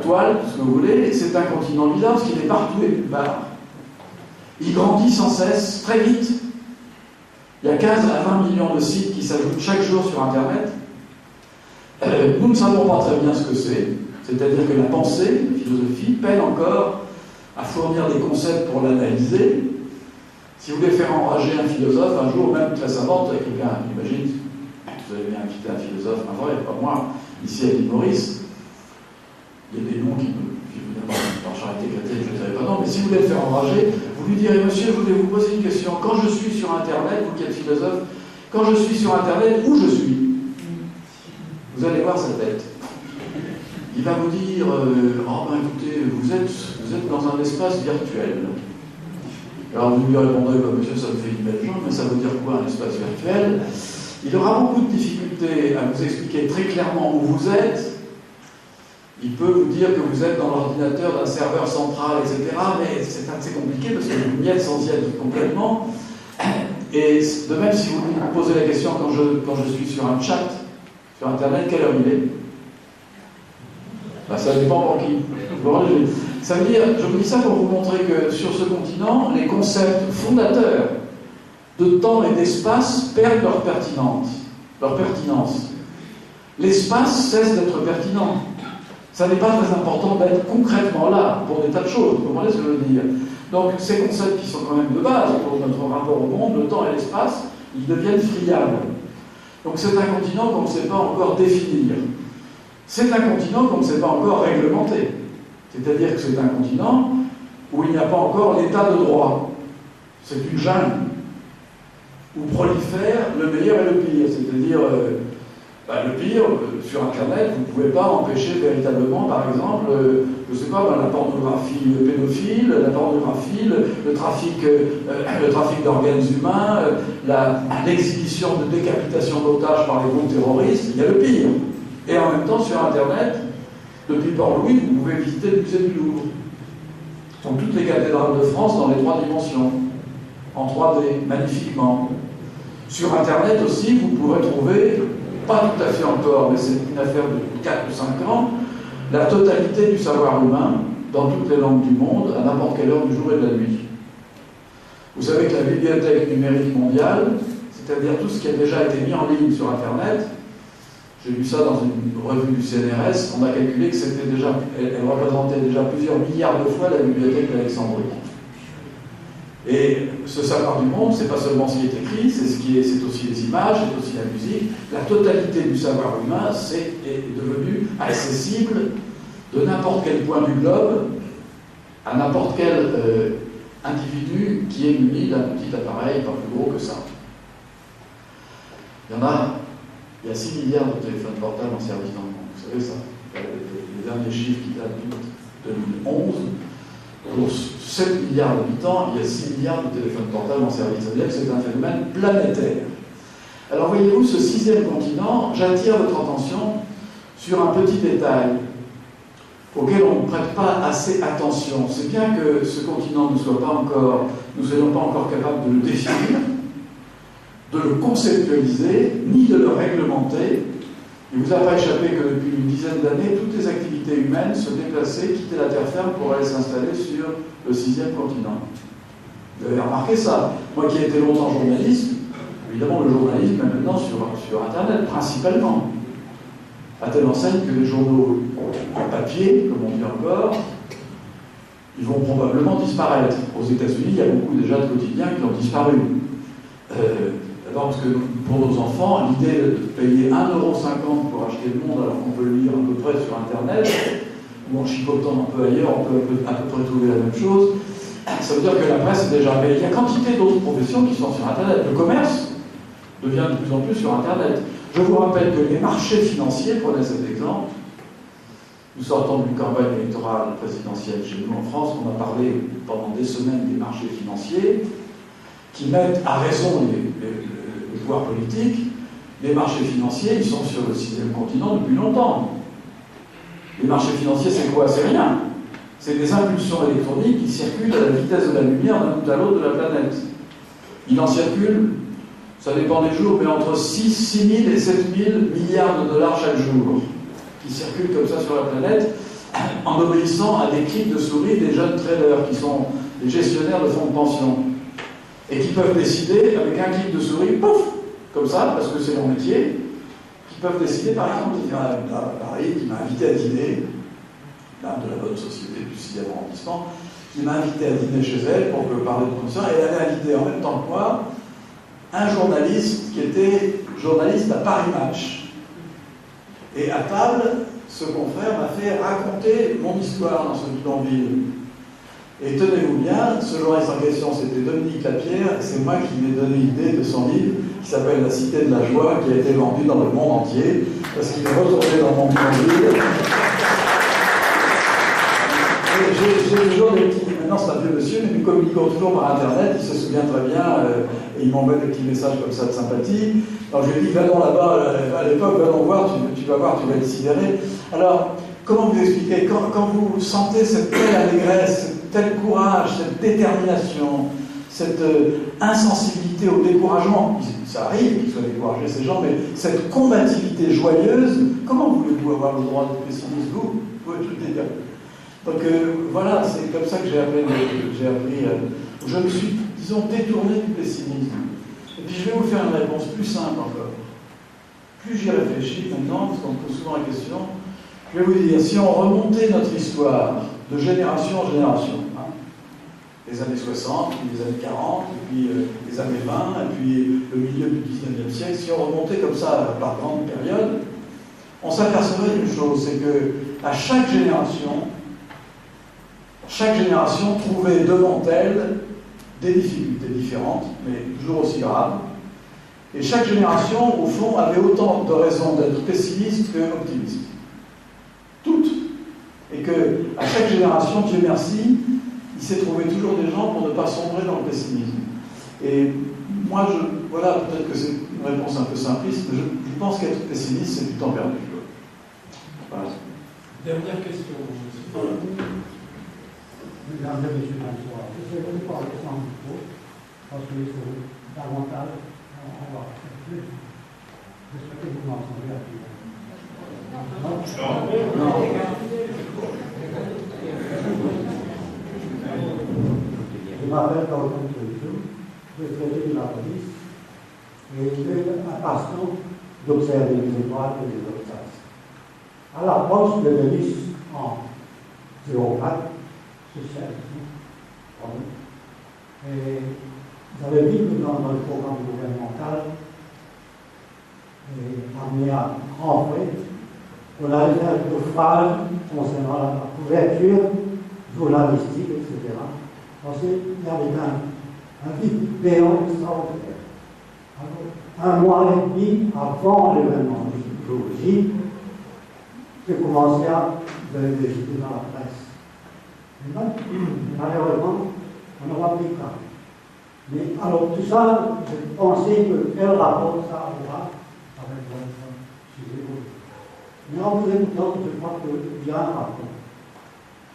toile, tout ce que vous voulez, c'est un continent bizarre parce qu'il est partout et nulle part. Il grandit sans cesse, très vite. Il y a 15 à 20 millions de sites qui s'ajoutent chaque jour sur Internet. Nous ne savons pas très bien ce que c'est. C'est-à-dire que la pensée, la philosophie, peine encore à fournir des concepts pour l'analyser. Si vous voulez faire enrager un philosophe, un jour, même très savante, quelqu'un, imagine, vous avez bien invité un philosophe, un vrai, pas moi, ici à l'île Maurice, il y a des noms qui évidemment, par charité chrétienne, je ne dirais pas non, mais si vous voulez le faire enrager, vous lui direz, monsieur, je voulais vous poser une question. Quand je suis sur Internet, vous qui êtes philosophe, quand je suis sur Internet, où je suis? Vous allez voir sa tête. Il va vous dire, oh ben écoutez, vous êtes dans un espace virtuel. Alors vous lui répondrez, bah, monsieur, ça me fait une belle jambe, mais ça veut dire quoi un espace virtuel? Il aura beaucoup de difficultés à vous expliquer très clairement où vous êtes. Il peut vous dire que vous êtes dans l'ordinateur d'un serveur central, etc. Mais c'est assez compliqué parce que vous n'y êtes sans y être complètement. Et de même, si vous me posez la question quand je suis sur un chat, sur Internet, quelle heure il est? Ben, ça dépend pour qui. Ça veut dire, je vous dis ça pour vous montrer que sur ce continent, les concepts fondateurs de temps et d'espace perdent leur pertinence. L'espace cesse d'être pertinent. Ça n'est pas très important d'être concrètement là pour des tas de choses, vous comprenez ce que je veux dire? Donc ces concepts qui sont quand même de base pour notre rapport au monde, le temps et l'espace, ils deviennent friables. Donc c'est un continent qu'on ne sait pas encore définir. C'est un continent qu'on ne sait pas encore réglementer. C'est-à-dire que c'est un continent où il n'y a pas encore l'état de droit. C'est une jungle où prolifère le meilleur et le pire. C'est-à-dire, le pire, sur Internet, vous ne pouvez pas empêcher véritablement, par exemple, je ne sais pas, la pornographie pédophile, la pornographie, le trafic d'organes humains, l'exhibition de décapitation d'otages par les groupes terroristes. Il y a le pire. Et en même temps, sur Internet, depuis Port-Louis, vous pouvez visiter le musée du Louvre. Donc toutes les cathédrales de France dans les 3 dimensions, en 3D, magnifiquement. Sur Internet aussi, vous pourrez trouver, pas tout à fait encore, mais c'est une affaire de 4 ou 5 ans, la totalité du savoir humain dans toutes les langues du monde, à n'importe quelle heure du jour et de la nuit. Vous savez que la bibliothèque numérique mondiale, c'est-à-dire tout ce qui a déjà été mis en ligne sur Internet, j'ai lu ça dans une revue du CNRS, on a calculé que c'était déjà, elle représentait déjà plusieurs milliards de fois la bibliothèque d'Alexandrie. Et ce savoir du monde, c'est pas seulement ce qui est écrit, c'est aussi les images, c'est aussi la musique. La totalité du savoir humain est devenue accessible de n'importe quel point du globe à n'importe quel individu qui est muni d'un petit appareil pas plus gros que ça. Il y a 6 milliards de téléphones portables en service dans le monde, vous savez ça? Les derniers chiffres qui datent de 2011, pour 7 milliards d'habitants, il y a 6 milliards de téléphones portables en service. C'est-à-dire que c'est un phénomène planétaire. Alors voyez-vous, ce 6e continent, j'attire votre attention sur un petit détail auquel on ne prête pas assez attention. C'est bien que ce continent nous soyons pas encore capables de le définir, de le conceptualiser, ni de le réglementer. Il ne vous a pas échappé que depuis une dizaine d'années, toutes les activités humaines se déplaçaient, quittaient la terre ferme pour aller s'installer sur le 6e continent. Vous avez remarqué ça. Moi qui ai été longtemps journaliste, évidemment le journalisme est maintenant sur Internet, principalement. À telle enseigne que les journaux en papier, comme on dit encore, ils vont probablement disparaître. Aux États-Unis, il y a beaucoup déjà de quotidiens qui ont disparu. D'abord parce que pour nos enfants, l'idée de payer 1,50 € pour acheter le monde alors qu'on peut le lire à peu près sur Internet, ou en chipotant un peu ailleurs, on peut à peu près trouver la même chose, ça veut dire que la presse est déjà... Mais il y a quantité d'autres professions qui sont sur Internet. Le commerce devient de plus en plus sur Internet. Je vous rappelle que les marchés financiers, prenez cet exemple, nous sortons d'une campagne électorale présidentielle chez nous en France, on a parlé pendant des semaines des marchés financiers, qui mettent à raison le pouvoir politique. Les marchés financiers, ils sont sur le 6e continent depuis longtemps. Les marchés financiers, c'est quoi? C'est rien. C'est des impulsions électroniques qui circulent à la vitesse de la lumière d'un bout à l'autre de la planète. Il en circule, ça dépend des jours, mais entre 6 000 et 7 000 milliards de dollars chaque jour, qui circulent comme ça sur la planète. en obéissant à des clics de souris des jeunes traders qui sont des gestionnaires de fonds de pension et qui peuvent décider avec un clic de souris, pouf, comme ça, parce que c'est mon métier, qui peuvent décider, par exemple, Paris, qui m'a invité à dîner, l'âme de la bonne société du 6e arrondissement, qui m'a invité à dîner chez elle pour parler de professeur, et elle avait invité en même temps que moi un journaliste qui était journaliste à Paris Match. Et à table, ce confrère m'a fait raconter mon histoire dans ce bidonville. Et tenez-vous bien, ce journaliste en question, c'était Dominique Lapierre, et c'est moi qui lui ai donné l'idée de son livre, qui s'appelle La Cité de la Joie, qui a été vendu dans le monde entier, parce qu'il est retourné dans mon bidonville. J'ai toujours des petits... Maintenant, c'est un vieux monsieur, mais nous communiquons toujours par Internet, il se souvient très bien, et il m'envoie des petits messages comme ça de sympathie. Alors je lui ai dit, va donc là-bas, à l'époque, va donc voir, tu vas voir, tu vas être sidéré. Alors, comment vous expliquer, quand vous sentez cette telle allégresse, tel courage, cette détermination, cette insensibilité au découragement, ça arrive qu'ils soient découragés ces gens, mais cette combativité joyeuse, comment voulez-vous avoir le droit de pessimisme, vous pouvez tout dire. Donc voilà, c'est comme ça que j'ai appris, je me suis, disons, détourné du pessimisme. Et puis je vais vous faire une réponse plus simple encore. Plus j'y réfléchis maintenant, parce qu'on me pose souvent la question, je vais vous dire, si on remontait notre histoire de génération en génération, hein, les années 60, puis les années 40, et puis les années 20, et puis le milieu du 19e siècle, si on remontait comme ça par grande période, on s'apercevrait d'une chose, c'est que à chaque génération trouvait devant elle des difficultés différentes, mais toujours aussi graves. Et chaque génération, au fond, avait autant de raisons d'être pessimiste qu'optimiste. Toutes. Et qu'à chaque génération, Dieu merci, il s'est trouvé toujours des gens pour ne pas sombrer dans le pessimisme. Et moi, voilà, peut-être que c'est une réponse un peu simpliste, mais je pense qu'être pessimiste, c'est du temps perdu. Voilà. Dernière question. Mesdames et messieurs, bonsoir. Je vais vous parler sans micro, parce qu'il faut davantage en voir plus. J'espère que vous m'entendez à plus. Non. Je m'appelle Dalton Trujillo, je suis traité de la police, et j'ai la passion d'observer les étoiles et les obsèques. À l'approche de Vénus en 04, et vous avez vu que dans le programme gouvernemental, amené à grand frais, on a fait une phase concernant la couverture journalistique, etc. Parce qu'il y avait un vide béant extraordinaire. Alors, un mois et demi avant l'événement du jour J, j'ai commencé à visiter dans la presse. Et donc, malheureusement, on n'aura plus qu'à. Mais alors, tout ça, je pensais que quel rapport ça aura avec votre sujet. Mais en vous écoutant, je crois qu'il y a un rapport.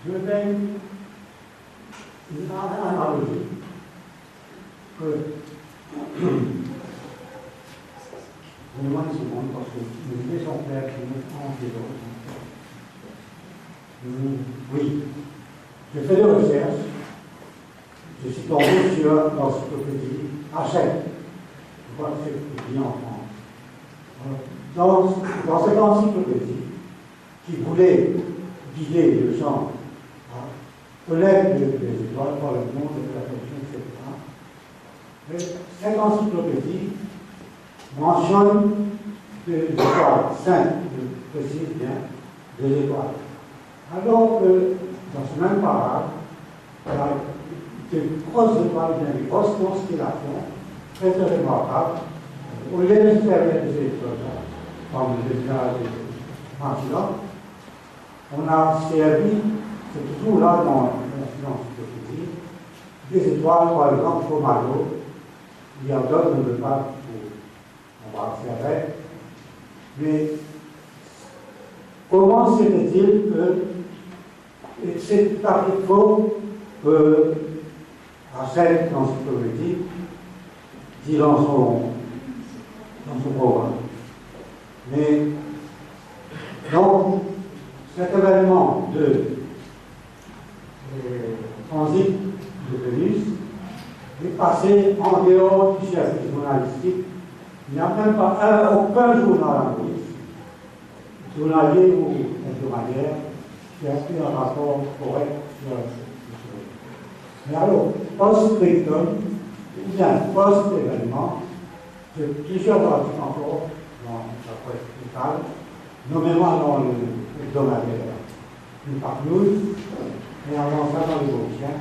Je vais une analogie que vraiment une seconde, parce que les idées sont claires qui me en des autres. Oui. J'ai fait des recherches, je suis tombé sur l'encyclopédie Hachette, je crois que c'est écrit en France. Dans cette encyclopédie, qui voulait guider les gens à connaître les étoiles par le monde de la question, etc., mais cette encyclopédie mentionne des étoiles saintes, je précise bien, des étoiles. Alors que dans ce même paragraphe, il y a de grosses étoiles, de grosses constellations, très très remarquables. Au lieu de se faire des étoiles, comme le village de Antioche, on a servi, c'est toujours là dans l'encyclopédie, des étoiles, par exemple, Comalo. Il y a d'autres, on ne veut pas, on va observer. Mais comment serait-il que c'est tout à fait faux que Hachette, dans ce politique, dit dans son programme. Mais donc, cet événement de transit de Vénus est passé en dehors du service journalistique. Il n'y a même pas aucun journaliste, journalier ou hebdomadaire, qui a fait un rapport correct sur la chose. Mais alors, post-scriptum, ou bien post-événement, plusieurs articles encore dans la presse locale, nommément dans le hebdomadaire Impact News, et avant ça dans les Gauchiens,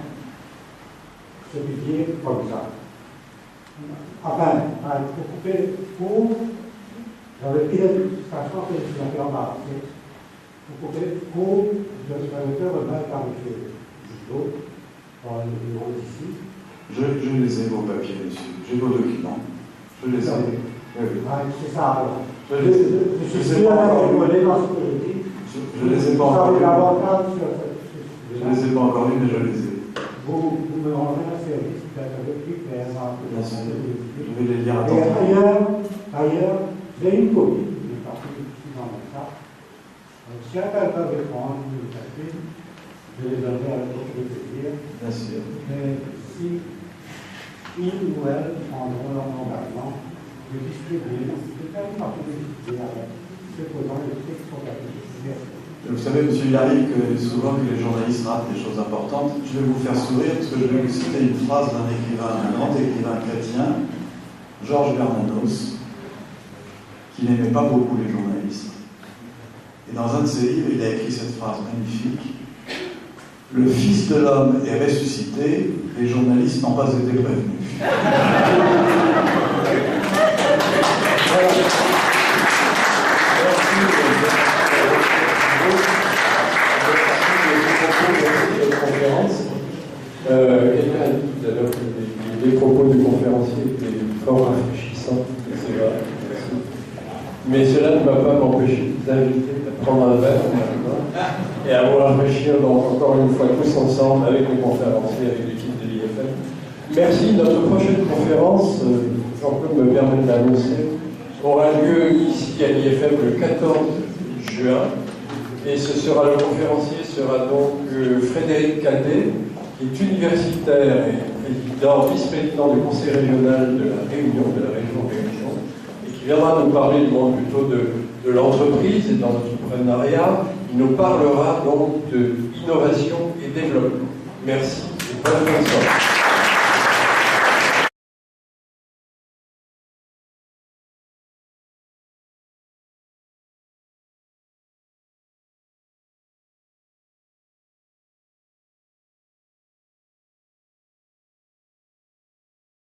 se dire comme ça. Enfin, pour couper court, j'avais l'illustration que je suis embarrassé. Pour couper court, je vais faire remettre à M. Gigot, dans le bureau d'ici. Je les ai, vos papiers, monsieur. J'ai vos documents. Je les ai. Oui. C'est ça, alors. Je suis sûr d'avoir rigolé dans ce que je dis. Je les ai pas encore lus. Je les ai pas encore lus, mais je les ai. Vous me rendez un service peut-être avec plus clair. Bien sûr. Je vais les lire Et attentivement. ailleurs, j'ai une copie, qui est partie ici dans mon sac. Si quelqu'un peut répondre, je les donnerai avec beaucoup de plaisir. Bien sûr. Mais si ils ou elles prendront leur engagement de distribuer, peut-être une partie de distribuer avec ceux posant les textes pour la publicité. Vous savez, monsieur, il arrive que souvent que les journalistes ratent des choses importantes. Je vais vous faire sourire parce que je vais vous citer une phrase d'un écrivain, un grand écrivain chrétien, Georges Bernanos, qui n'aimait pas beaucoup les journalistes. Et dans un de ses livres, il a écrit cette phrase magnifique: le Fils de l'homme est ressuscité, les journalistes n'ont pas été prévenus. Quelqu'un a dit tout à l'heure que les propos du conférencier étaient fort rafraîchissants, et c'est vrai, merci. Mais cela ne m'a pas empêché d'inviter à prendre un verre et à vous rafraîchir donc encore une fois tous ensemble avec les conférenciers, avec l'équipe de l'IFM. Merci. Notre prochaine conférence, Jean-Claude me permet de l'annoncer, aura lieu ici à l'IFM le 14 juin. Et le conférencier sera donc Frédéric Cadet, qui est universitaire et vice-président du conseil régional de la Réunion, de la région Réunion, et qui viendra nous parler du monde plutôt de l'entreprise et de l'entrepreneuriat. Il nous parlera donc d'innovation et développement. Merci et bonne fin de soirée.